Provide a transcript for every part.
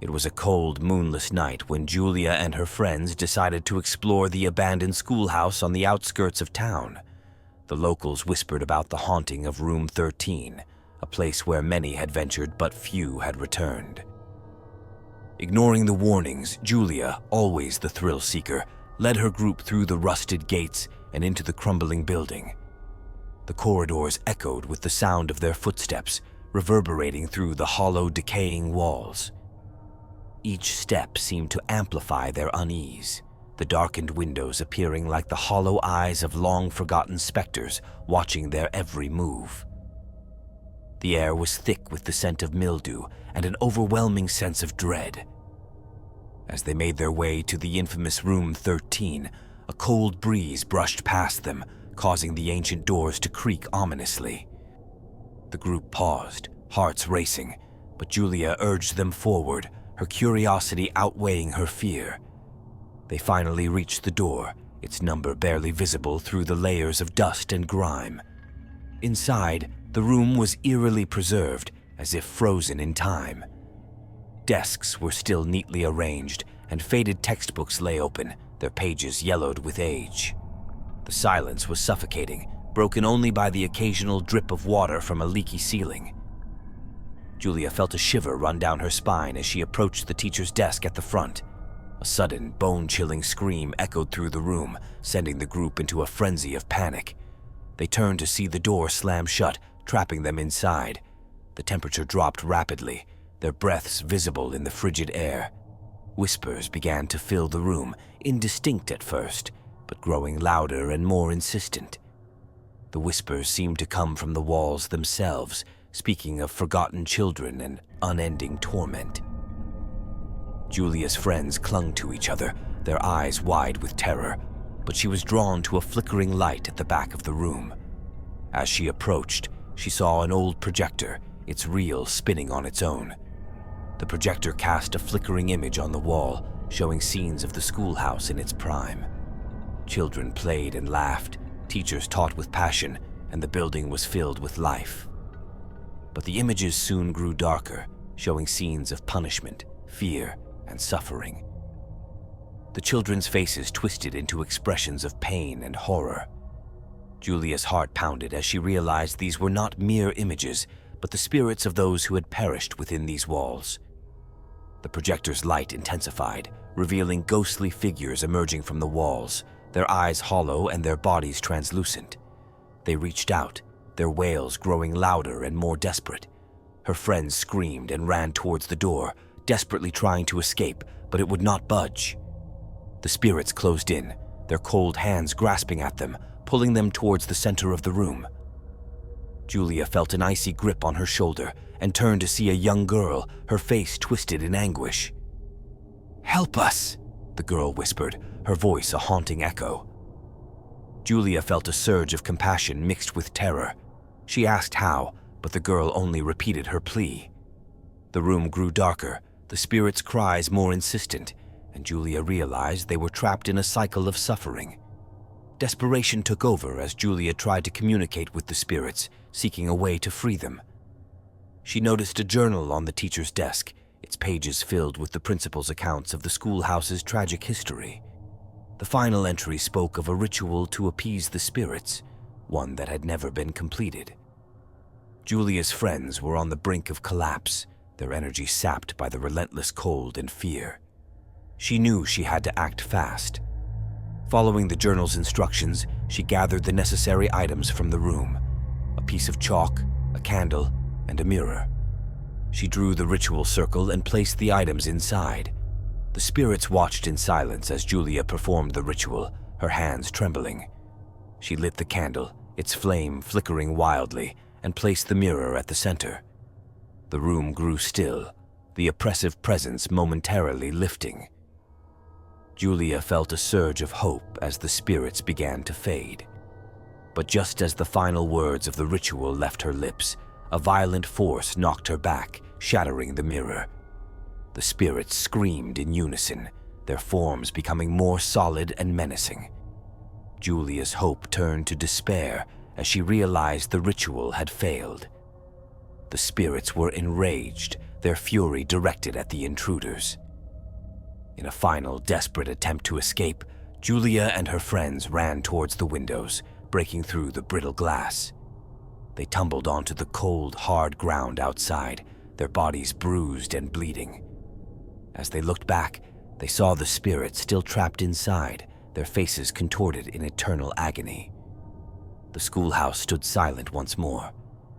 It was a cold, moonless night when Julia and her friends decided to explore the abandoned schoolhouse on the outskirts of town. The locals whispered about the haunting of Room 13, a place where many had ventured but few had returned. Ignoring the warnings, Julia, always the thrill seeker, led her group through the rusted gates and into the crumbling building. The corridors echoed with the sound of their footsteps, reverberating through the hollow, decaying walls. Each step seemed to amplify their unease, the darkened windows appearing like the hollow eyes of long-forgotten specters watching their every move. The air was thick with the scent of mildew and an overwhelming sense of dread. As they made their way to the infamous Room 13, a cold breeze brushed past them, causing the ancient doors to creak ominously. The group paused, hearts racing, but Julia urged them forward, her curiosity outweighing her fear. They finally reached the door, its number barely visible through the layers of dust and grime. Inside, the room was eerily preserved, as if frozen in time. Desks were still neatly arranged, and faded textbooks lay open, their pages yellowed with age. The silence was suffocating, broken only by the occasional drip of water from a leaky ceiling. Julia felt a shiver run down her spine as she approached the teacher's desk at the front. A sudden, bone-chilling scream echoed through the room, sending the group into a frenzy of panic. They turned to see the door slam shut, trapping them inside. The temperature dropped rapidly, their breaths visible in the frigid air. Whispers began to fill the room, indistinct at first, but growing louder and more insistent. The whispers seemed to come from the walls themselves, speaking of forgotten children and unending torment. Julia's friends clung to each other, their eyes wide with terror, but she was drawn to a flickering light at the back of the room. As she approached, she saw an old projector, its reel spinning on its own. The projector cast a flickering image on the wall, showing scenes of the schoolhouse in its prime. Children played and laughed, teachers taught with passion, and the building was filled with life. But the images soon grew darker, showing scenes of punishment, fear, and suffering. The children's faces twisted into expressions of pain and horror. Julia's heart pounded as she realized these were not mere images, but the spirits of those who had perished within these walls. The projector's light intensified, revealing ghostly figures emerging from the walls, their eyes hollow and their bodies translucent. They reached out, their wails growing louder and more desperate. Her friends screamed and ran towards the door, desperately trying to escape, but it would not budge. The spirits closed in, their cold hands grasping at them, pulling them towards the center of the room. Julia felt an icy grip on her shoulder and turned to see a young girl, her face twisted in anguish. "Help us," the girl whispered, her voice a haunting echo. Julia felt a surge of compassion mixed with terror. She asked how, but the girl only repeated her plea. The room grew darker, the spirits' cries more insistent, and Julia realized they were trapped in a cycle of suffering. Desperation took over as Julia tried to communicate with the spirits, seeking a way to free them. She noticed a journal on the teacher's desk, its pages filled with the principal's accounts of the schoolhouse's tragic history. The final entry spoke of a ritual to appease the spirits, one that had never been completed. Julia's friends were on the brink of collapse, their energy sapped by the relentless cold and fear. She knew she had to act fast. Following the journal's instructions, she gathered the necessary items from the room: a piece of chalk, a candle, and a mirror. She drew the ritual circle and placed the items inside. The spirits watched in silence as Julia performed the ritual, her hands trembling. She lit the candle, its flame flickering wildly, and placed the mirror at the center. The room grew still, the oppressive presence momentarily lifting. Julia felt a surge of hope as the spirits began to fade. But just as the final words of the ritual left her lips, a violent force knocked her back, shattering the mirror. The spirits screamed in unison, their forms becoming more solid and menacing. Julia's hope turned to despair as she realized the ritual had failed. The spirits were enraged, their fury directed at the intruders. In a final, desperate attempt to escape, Julia and her friends ran towards the windows, breaking through the brittle glass. They tumbled onto the cold, hard ground outside, their bodies bruised and bleeding. As they looked back, they saw the spirits still trapped inside, their faces contorted in eternal agony. The schoolhouse stood silent once more,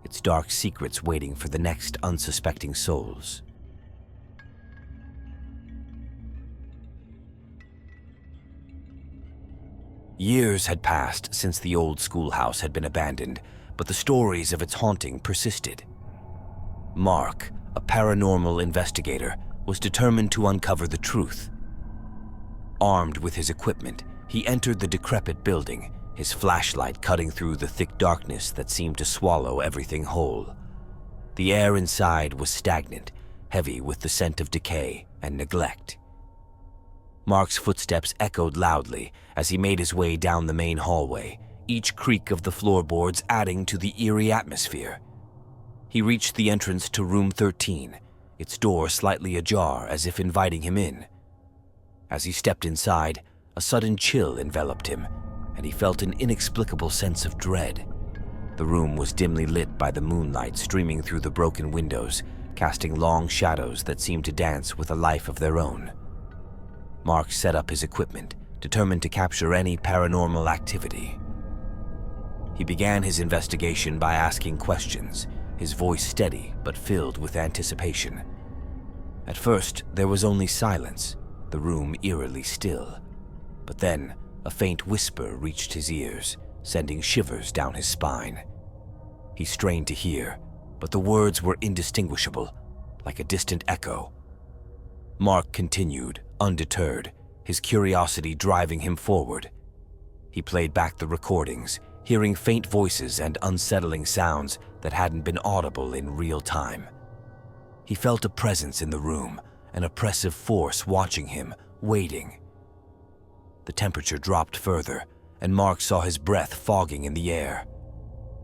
its dark secrets waiting for the next unsuspecting souls. Years had passed since the old schoolhouse had been abandoned, but the stories of its haunting persisted. Mark, a paranormal investigator, was determined to uncover the truth. Armed with his equipment, he entered the decrepit building, his flashlight cutting through the thick darkness that seemed to swallow everything whole. The air inside was stagnant, heavy with the scent of decay and neglect. Mark's footsteps echoed loudly as he made his way down the main hallway, each creak of the floorboards adding to the eerie atmosphere. He reached the entrance to room 13, its door slightly ajar as if inviting him in. As he stepped inside, a sudden chill enveloped him, and he felt an inexplicable sense of dread. The room was dimly lit by the moonlight streaming through the broken windows, casting long shadows that seemed to dance with a life of their own. Mark set up his equipment, determined to capture any paranormal activity. He began his investigation by asking questions, his voice steady but filled with anticipation. At first, there was only silence, the room eerily still. But then, a faint whisper reached his ears, sending shivers down his spine. He strained to hear, but the words were indistinguishable, like a distant echo. Mark continued, undeterred, his curiosity driving him forward. He played back the recordings, hearing faint voices and unsettling sounds that hadn't been audible in real time. He felt a presence in the room, an oppressive force watching him, waiting. The temperature dropped further, and Mark saw his breath fogging in the air.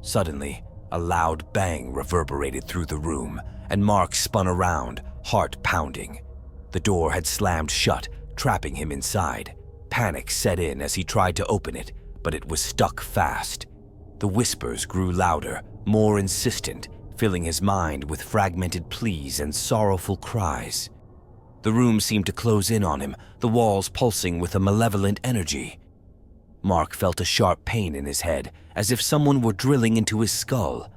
Suddenly, a loud bang reverberated through the room, and Mark spun around, heart pounding. The door had slammed shut, trapping him inside. Panic set in as he tried to open it, but it was stuck fast. The whispers grew louder, more insistent, filling his mind with fragmented pleas and sorrowful cries. The room seemed to close in on him, the walls pulsing with a malevolent energy. Mark felt a sharp pain in his head, as if someone were drilling into his skull.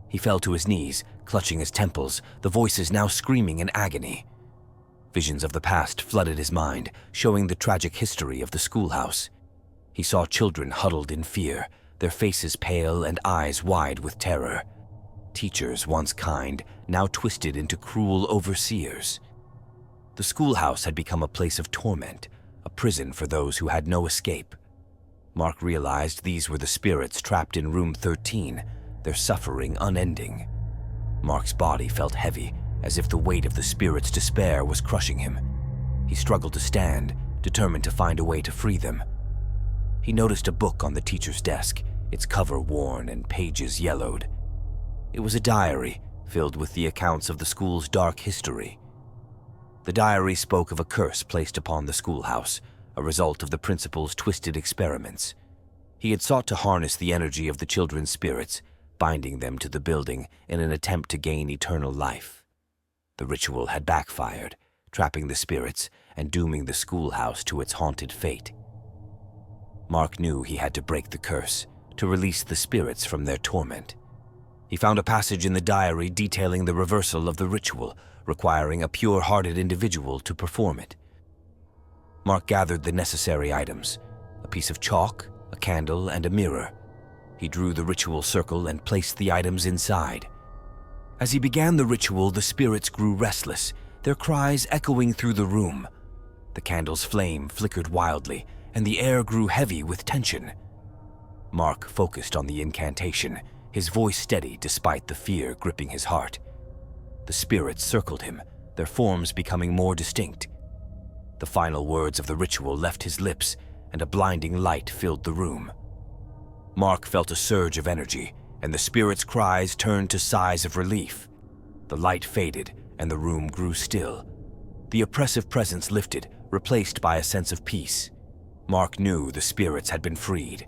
He fell to his knees, clutching his temples, the voices now screaming in agony. Visions of the past flooded his mind, showing the tragic history of the schoolhouse. He saw children huddled in fear, their faces pale and eyes wide with terror. Teachers, once kind, now twisted into cruel overseers. The schoolhouse had become a place of torment, a prison for those who had no escape. Mark realized these were the spirits trapped in room 13, their suffering unending. Mark's body felt heavy, as if the weight of the spirits' despair was crushing him. He struggled to stand, determined to find a way to free them. He noticed a book on the teacher's desk, its cover worn and pages yellowed. It was a diary filled with the accounts of the school's dark history. The diary spoke of a curse placed upon the schoolhouse, a result of the principal's twisted experiments. He had sought to harness the energy of the children's spirits, binding them to the building in an attempt to gain eternal life. The ritual had backfired, trapping the spirits and dooming the schoolhouse to its haunted fate. Mark knew he had to break the curse, to release the spirits from their torment. He found a passage in the diary detailing the reversal of the ritual, requiring a pure-hearted individual to perform it. Mark gathered the necessary items, a piece of chalk, a candle, and a mirror. He drew the ritual circle and placed the items inside. As he began the ritual, the spirits grew restless, their cries echoing through the room. The candle's flame flickered wildly, and the air grew heavy with tension. Mark focused on the incantation, his voice steady despite the fear gripping his heart. The spirits circled him, their forms becoming more distinct. The final words of the ritual left his lips, and a blinding light filled the room. Mark felt a surge of energy, and the spirit's cries turned to sighs of relief. The light faded, and the room grew still. The oppressive presence lifted, replaced by a sense of peace. Mark knew the spirits had been freed.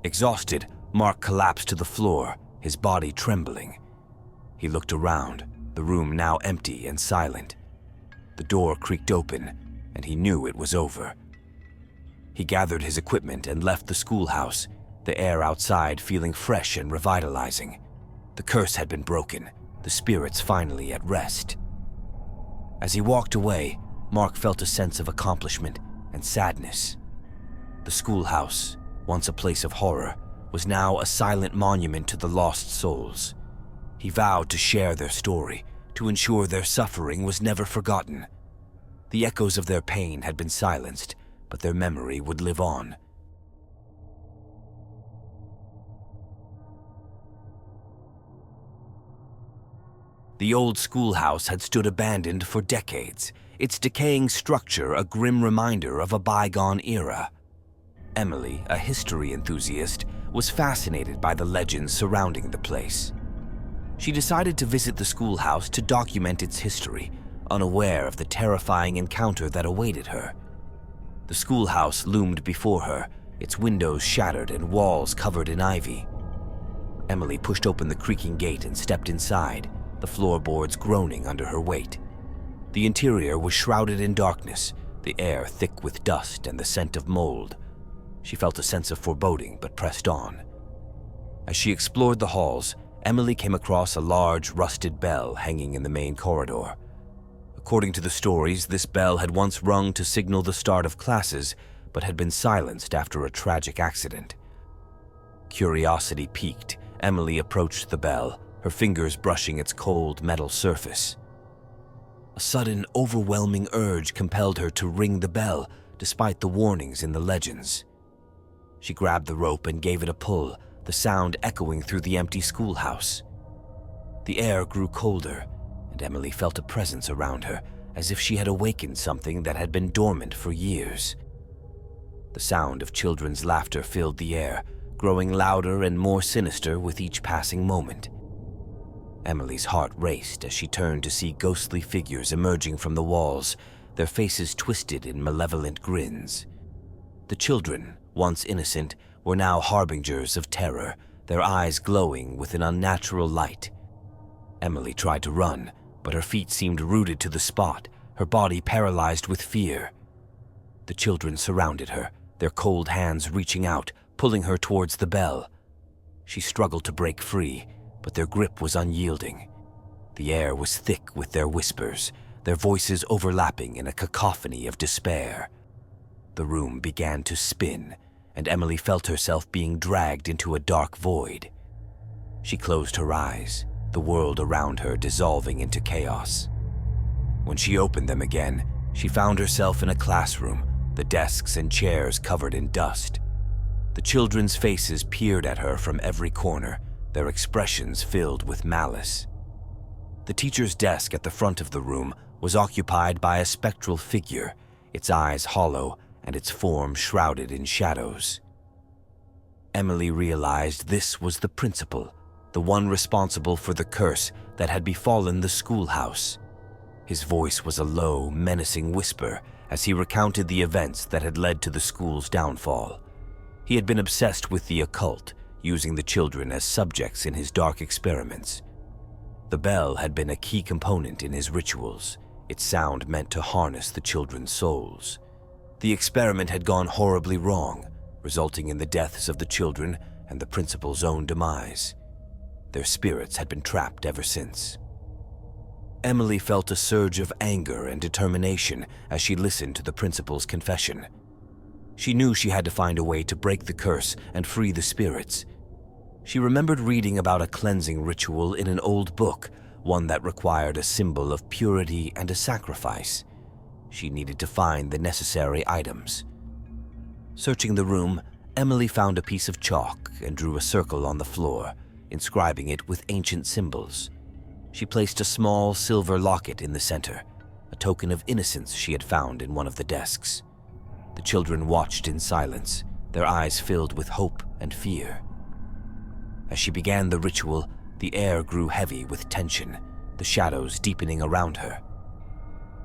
Exhausted, Mark collapsed to the floor, his body trembling. He looked around, the room now empty and silent. The door creaked open, and he knew it was over. He gathered his equipment and left the schoolhouse, the air outside feeling fresh and revitalizing. The curse had been broken, the spirits finally at rest. As he walked away, Mark felt a sense of accomplishment and sadness. The schoolhouse, once a place of horror, was now a silent monument to the lost souls. He vowed to share their story, to ensure their suffering was never forgotten. The echoes of their pain had been silenced, but their memory would live on. The old schoolhouse had stood abandoned for decades, its decaying structure a grim reminder of a bygone era. Emily, a history enthusiast, was fascinated by the legends surrounding the place. She decided to visit the schoolhouse to document its history, unaware of the terrifying encounter that awaited her. The schoolhouse loomed before her, its windows shattered and walls covered in ivy. Emily pushed open the creaking gate and stepped inside, the floorboards groaning under her weight. The interior was shrouded in darkness, the air thick with dust and the scent of mold. She felt a sense of foreboding but pressed on. As she explored the halls, Emily came across a large, rusted bell hanging in the main corridor. According to the stories, this bell had once rung to signal the start of classes, but had been silenced after a tragic accident. Curiosity piqued, Emily approached the bell, her fingers brushing its cold metal surface. A sudden, overwhelming urge compelled her to ring the bell, despite the warnings in the legends. She grabbed the rope and gave it a pull, the sound echoing through the empty schoolhouse. The air grew colder, and Emily felt a presence around her, as if she had awakened something that had been dormant for years. The sound of children's laughter filled the air, growing louder and more sinister with each passing moment. Emily's heart raced as she turned to see ghostly figures emerging from the walls, their faces twisted in malevolent grins. The children, once innocent, were now harbingers of terror, their eyes glowing with an unnatural light. Emily tried to run, but her feet seemed rooted to the spot, her body paralyzed with fear. The children surrounded her, their cold hands reaching out, pulling her towards the bell. She struggled to break free, but their grip was unyielding. The air was thick with their whispers, their voices overlapping in a cacophony of despair. The room began to spin, and Emily felt herself being dragged into a dark void. She closed her eyes, the world around her dissolving into chaos. When she opened them again, she found herself in a classroom, the desks and chairs covered in dust. The children's faces peered at her from every corner, their expressions filled with malice. The teacher's desk at the front of the room was occupied by a spectral figure, its eyes hollow and its form shrouded in shadows. Emily realized this was the principal, the one responsible for the curse that had befallen the schoolhouse. His voice was a low, menacing whisper as he recounted the events that had led to the school's downfall. He had been obsessed with the occult, using the children as subjects in his dark experiments. The bell had been a key component in his rituals, its sound meant to harness the children's souls. The experiment had gone horribly wrong, resulting in the deaths of the children and the principal's own demise. Their spirits had been trapped ever since. Emily felt a surge of anger and determination as she listened to the principal's confession. She knew she had to find a way to break the curse and free the spirits. She remembered reading about a cleansing ritual in an old book, one that required a symbol of purity and a sacrifice. She needed to find the necessary items. Searching the room, Emily found a piece of chalk and drew a circle on the floor, inscribing it with ancient symbols. She placed a small silver locket in the center, a token of innocence she had found in one of the desks. The children watched in silence, their eyes filled with hope and fear. As she began the ritual, the air grew heavy with tension, the shadows deepening around her.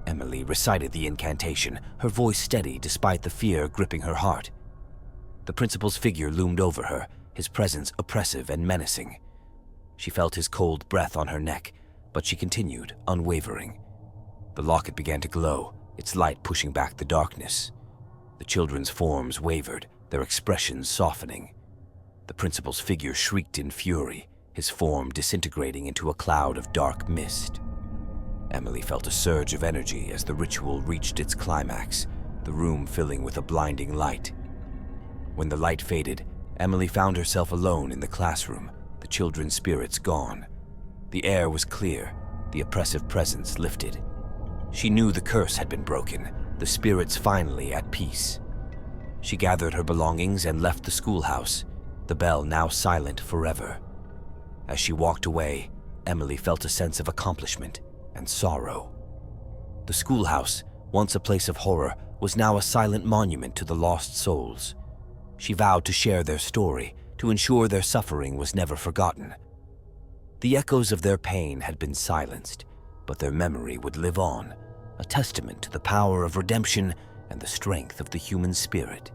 Emily recited the incantation, her voice steady despite the fear gripping her heart. The principal's figure loomed over her, his presence oppressive and menacing. She felt his cold breath on her neck, but she continued, unwavering. The locket began to glow, its light pushing back the darkness. The children's forms wavered, their expressions softening. The principal's figure shrieked in fury, his form disintegrating into a cloud of dark mist. Emily felt a surge of energy as the ritual reached its climax, the room filling with a blinding light. When the light faded, Emily found herself alone in the classroom, the children's spirits gone. The air was clear, the oppressive presence lifted. She knew the curse had been broken, the spirits finally at peace. She gathered her belongings and left the schoolhouse, the bell now silent forever. As she walked away, Emily felt a sense of accomplishment and sorrow. The schoolhouse, once a place of horror, was now a silent monument to the lost souls. She vowed to share their story, to ensure their suffering was never forgotten. The echoes of their pain had been silenced, but their memory would live on, a testament to the power of redemption and the strength of the human spirit.